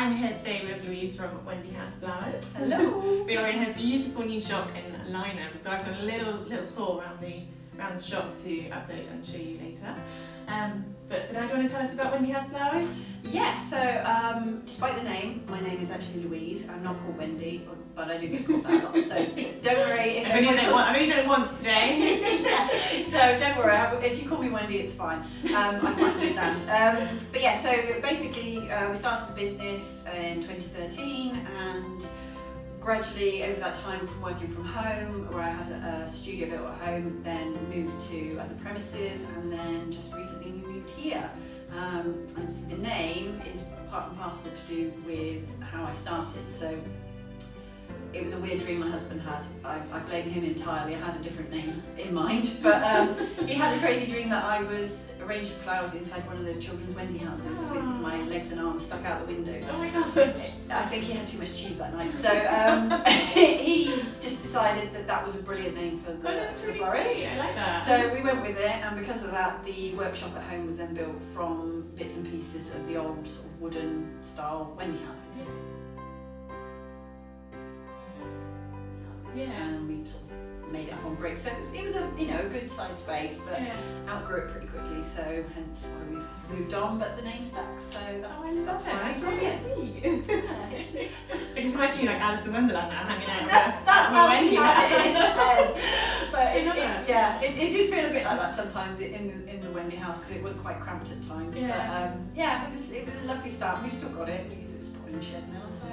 I'm here today with Louise from Wendy House Flowers. Hello. We are in her beautiful new shop in Lyneham, so I've done a little tour around the shop to upload and show you later. But now do you want to tell us about Wendy House Flowers? Yes, so despite the name, my name is actually Louise. I'm not called Wendy, but I do get called that a lot, so don't worry. I've only done it once today. Yeah, so don't worry, if you call me Wendy, it's fine. I quite understand. But yeah, so basically we started the business in 2013, and gradually over that time, from working from home, where I had a studio built at home, then moved to other premises, and then just recently we moved here. And so the name is part and parcel to do with how I started. So it was a weird dream my husband had. I blame him entirely. I had a different name in mind, but he had a crazy dream that I was arranging flowers inside one of those children's Wendy houses with my legs and arms stuck out the windows. Oh my gosh! I think he had too much cheese that night, so he just decided that was a brilliant name for the florist. Sweet. I like that. So we went with it, and because of that, the workshop at home was then built from bits and pieces of the old sort of wooden style Wendy houses. Yeah. And we sort of made it up on bricks. So it was a a good sized space, but outgrew it pretty quickly. So hence why we've moved on. But the name stuck. So that's why That's I got really it. sweet. Yeah, I can imagine you like Alice in Wonderland now hanging out. that's how Wendy we had it in his head. But it it did feel a bit like that sometimes in the Wendy house, because it was quite cramped at times. Yeah. But it was a lovely start. We've still got it. We use it as a spoiling shed now, so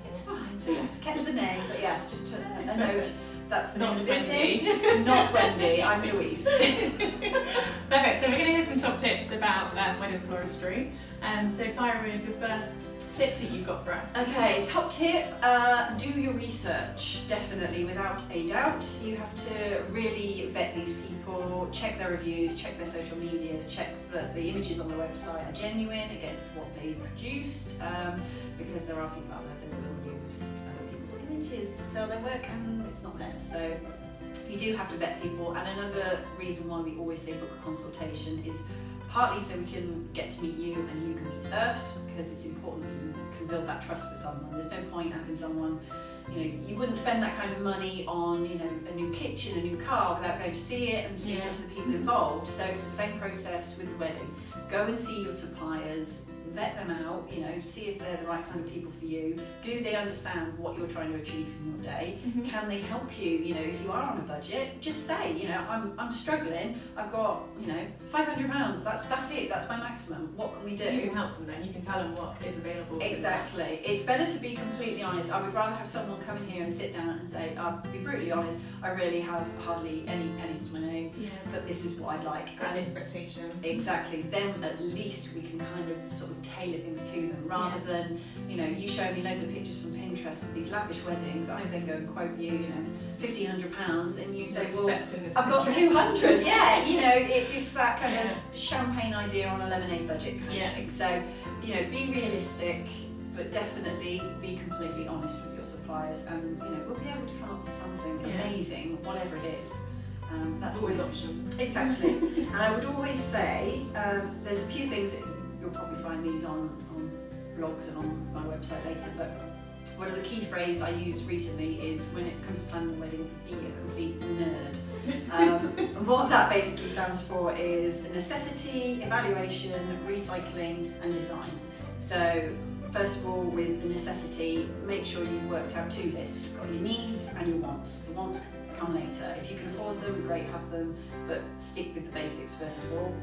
it's fine. So yes, kept the name, but yes, just a note. That's the name of the business. Not Wendy. I'm Louise. Perfect. So we're going to hear some top tips about wedding floristry. So fire away with your first tip that you've got for us. Okay, top tip, do your research, definitely, without a doubt. You have to really vet these people, check their reviews, check their social medias, check that the images on the website are genuine against what they produced, because there are people out there that will use other people's images to sell their work, and it's not theirs. So you do have to vet people. And another reason why we always say book a consultation is partly so we can get to meet you and you can meet us, because it's important that you can build that trust with someone. There's no point having someone, you wouldn't spend that kind of money on, a new kitchen, a new car, without going to see it and speaking to the people involved. So it's the same process with the wedding. Go and see your suppliers, vet them out, see if they're the right kind of people for you. Do they understand what you're trying to achieve in your day? Mm-hmm. Can they help you? If you are on a budget, just say, I'm struggling. I've got, £500. That's it. That's my maximum. What can we do? You can help them then. You can tell them what is available. Exactly. It's better to be completely honest. I would rather have someone come in here and sit down and say, I'll be brutally honest, I really have hardly any pennies to my name, but this is what I'd like. Set an expectation. Exactly. Then at least we can kind of sort of tailor things to them, rather than you show me loads of pictures from Pinterest of these lavish weddings. I then go and quote you, £1,500, and you say, well, I've got 200. Yeah, it's that kind of champagne idea on a lemonade budget kind of thing. So be realistic, but definitely be completely honest with your suppliers, and we'll be able to come up with something amazing, whatever it is. That's always options. Exactly. And I would always say there's a few things that you'll probably find these on blogs and on my website later, but one of the key phrases I used recently is, when it comes to planning a wedding, be a complete nerd. And what that basically stands for is the necessity, evaluation, recycling and design. So first of all, with the necessity, make sure you've worked out two lists. You've got your needs and your wants. The wants come later. If you can afford them, great, have them, but stick with the basics first of all.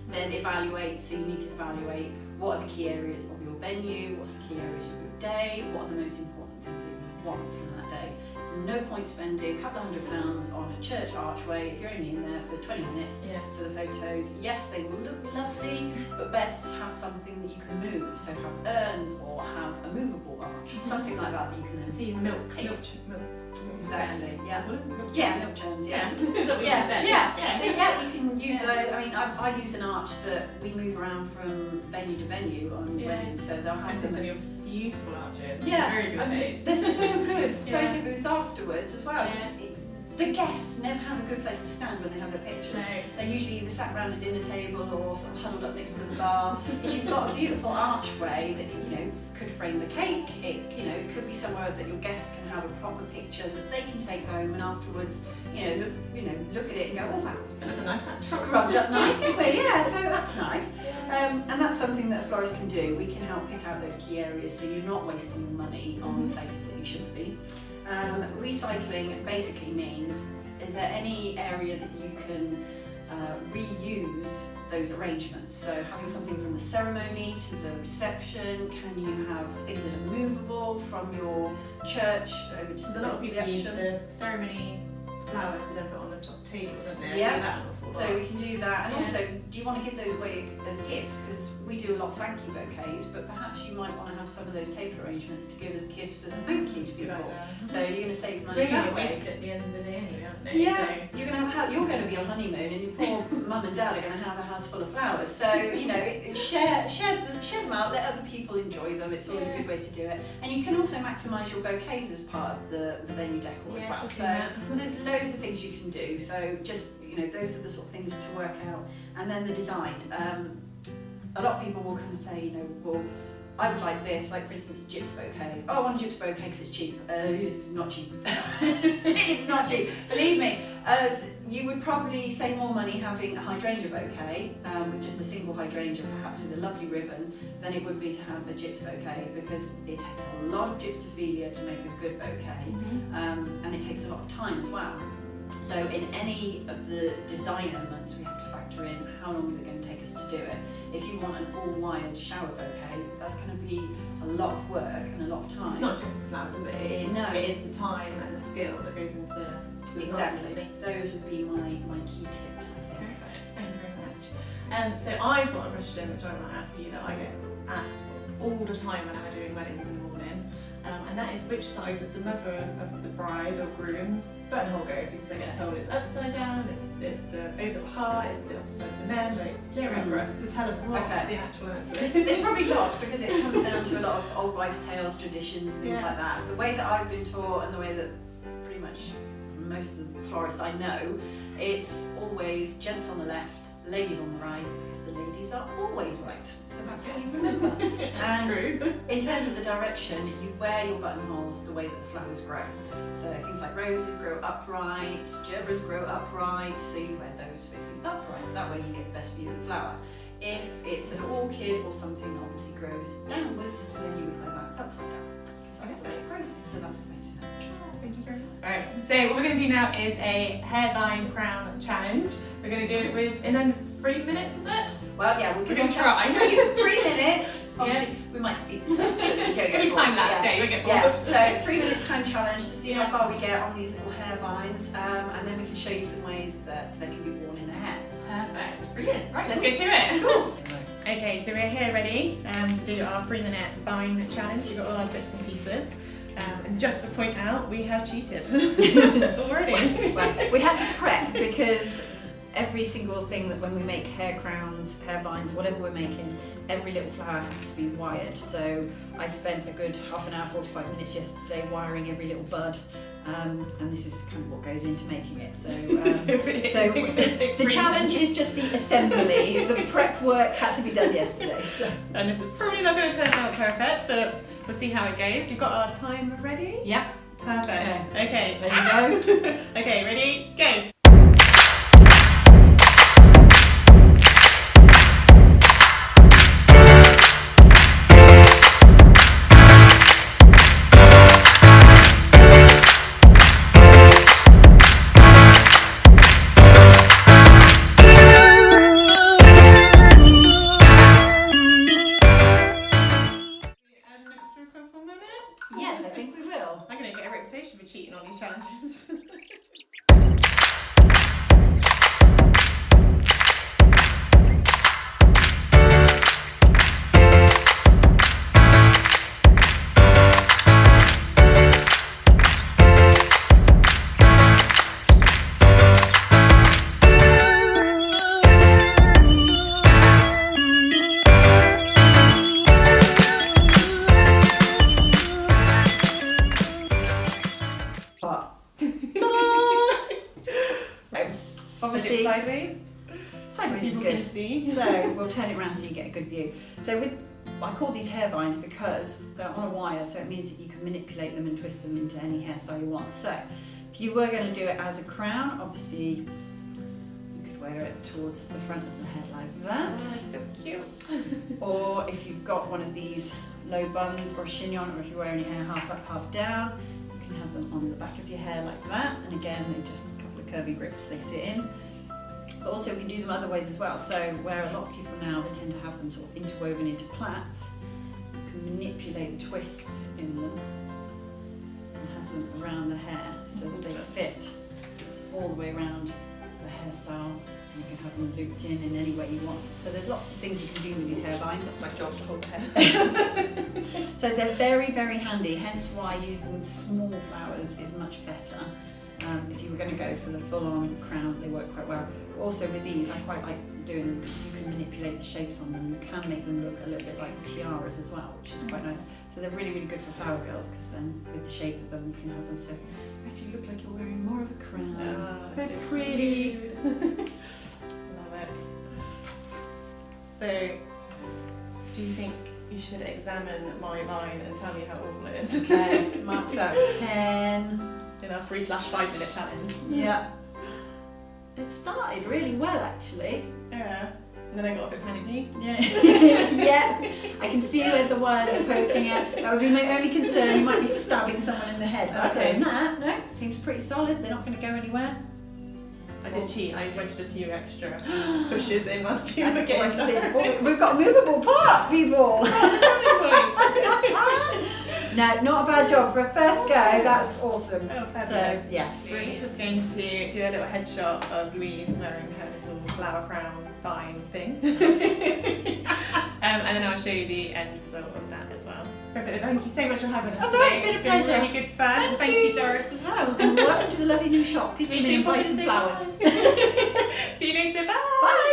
Then evaluate, so you need to evaluate what are the key areas of your venue, what's the key areas of your day, what are the most important things that you want from that day. So no point spending a couple of £100 on a church archway if you're only in there for 20 minutes for the photos. Yes, they will look lovely, but better to have something that you can move. So have urns or have a movable arch, something like that you can then see milk. Exactly. Yeah. Milk churns. Yeah. So you can use those. I mean, I use an arch that we move around from venue to venue on weddings, so they'll have some of your beautiful arches. Yeah, very good. They're so good. Photo booths afterwards as well. The guests never have a good place to stand when they have their pictures. No. They usually either sat around a dinner table or sort of huddled up next to the bar. If you've got a beautiful archway that could frame the cake, it could be somewhere that your guests can have a proper picture that they can take home and afterwards, look at it and go, oh wow, That's a nice match. Scrubbed up nicely, yeah. So that's nice. And that's something that a florist can do. We can help pick out those key areas so you're not wasting your money on places that you shouldn't be. Recycling basically means, is there any area that you can reuse those arrangements? So having something from the ceremony to the reception, can you have things that are movable from your church over to the A lot of people use reception? the ceremony flowers to then put on the top table, don't they? Yeah. I see that before. So we can do that, and Yeah. also, do you want to give those away as gifts? Because we do a lot of thank you bouquets, but perhaps you might want to have some of those table arrangements to give as gifts as a thank you to Good people. idea. So you're going to save So money you're going that to way. waste it at the end of the day anyway, aren't they? Yeah, you're going to be on honeymoon, and your poor mum and dad are going to have a house full of flowers. So share them out, let other people enjoy them. It's always a good way to do it, and you can also maximise your bouquets as part of the venue decor as well. So there's loads of things you can do. So just those are the sort of things to work out, and then the design. A lot of people will come and say, well, I would like this, like for instance, gyps bouquet. Oh, I want a gyps bouquet because it's cheap. It's not cheap. It's not cheap. Believe me. You would probably save more money having a hydrangea bouquet with just a single hydrangea, perhaps with a lovely ribbon, than it would be to have the gyps bouquet, because it takes a lot of gypsophilia to make a good bouquet, and it takes a lot of time as well. So in any of the design elements, we have to factor in how long is it going to take us to do it. If you want an all-wired shower bouquet, that's going to be a lot of work and a lot of time. It's not just flowers, it is. No. It is the time and the skill that goes into design. Exactly. Those would be my key tips, I think. Perfect. Thank you very much. So I've got a question which I want to ask you that I get asked all the time when I'm doing weddings in the morning, and that is, which side does the mother of the bride or groom's buttonhole go? Because I get told it's upside down, it's the over the heart, it's the opposite side for the men. Like, clear it up for us to tell us what the actual answer is. It's probably lost because it comes down to a lot of old wives' tales, traditions, and things like that. The way that I've been taught, and the way that pretty much most of the florists I know, it's always gents on the left, ladies on the right, because the ladies are always right. So that's how you remember. That's true. In terms of the direction, you wear your buttonholes the way that the flowers grow. So things like roses grow upright, gerbils grow upright, so you wear those facing upright. That way you get the best view of the flower. If it's an orchid or something that obviously grows downwards, then you would wear that upside down, because that's the way it grows. So that's the way to know. Thank you very much. Alright, so what we're going to do now is a hairbine crown challenge. We're going to do it in under 3 minutes, is it? Well, yeah, we're We're going gonna to try. 3 minutes. Obviously, we might speed this up so that you don't get Every bored. time lapse, Yeah. you won't get bored. Yeah, so 3 minutes time challenge to see how far we get on these little hair vines, and then we can show you some ways that they can be worn in the hair. Perfect. Brilliant. Right, let's get to it. Cool. Okay, so we're here ready to do our 3 minute vine challenge. We've got all our bits and pieces. And just to point out, we have cheated already. Well, we had to prep because every single thing that when we make hair crowns, hair vines, whatever we're making, every little flower has to be wired. So I spent a good half an hour, 45 minutes yesterday wiring every little bud. And this is kind of what goes into making it. So, so the challenge is just the assembly. The prep work had to be done yesterday. So. And this is probably not going to turn out perfect, but we'll see how it goes. You've got our timer ready? Yep. Perfect. Okay, Ready to go? Okay, ready, go. Yes, I think we will. I'm going to get a reputation for cheating on these challenges. Obviously, sideways. Sideways is People good. can see. So we'll turn it around so you get a good view. So I call these hair vines because they're on a wire, so it means that you can manipulate them and twist them into any hairstyle you want. So if you were going to do it as a crown, obviously you could wear it towards the front of the head like that. Oh, so cute. Or if you've got one of these low buns or a chignon, or if you're wearing your hair half up, half down, you can have them on the back of your hair like that. And again, they're just a couple of curvy grips they sit in. But also we can do them other ways as well. So where a lot of people now, they tend to have them sort of interwoven into plaits, you can manipulate the twists in them and have them around the hair so that they fit all the way around the hairstyle. You can have them looped in any way you want. So there's lots of things you can do with these hair vines. That's my job to hold the head. So they're very, very handy, hence why using small flowers is much better. If you were going to go for the full-on crown, they work quite well. But also with these, I quite like doing them because you can manipulate the shapes on them. You can make them look a little bit like tiaras as well, which is quite nice. So they're really, really good for flower girls because then with the shape of them, you can have them so you actually look like you're wearing more of a crown. Oh, they're so pretty. cute. Love it. So, do you think you should examine my line and tell me how awful it is? Okay, marks out 10. In our 3/5 minute challenge. Yeah. It started really well actually. Yeah. And then I got a bit panicky. Yeah. Yeah. I can see where the wires are poking out. That would be my only concern. You might be stabbing someone in the head. But other than that, no, it seems pretty solid. They're not going to go anywhere. I did cheat. I wedged a few extra pushes in whilst you were I getting can see done. it. We've got a movable part, people. No, not a bad job for a first go. That's awesome. Oh, So, fabulous. yes. So we're just going to do a little headshot of Louise wearing her little flower crown vine thing. And then I'll show you the end result of that as well. Perfect. Thank you so much for having us That's today. all right, it's been a It's pleasure. really good fun. Thank you, you. Doris, as well. And welcome to the lovely new shop. People See can you buy some soon. flowers. See you later. Bye. Bye.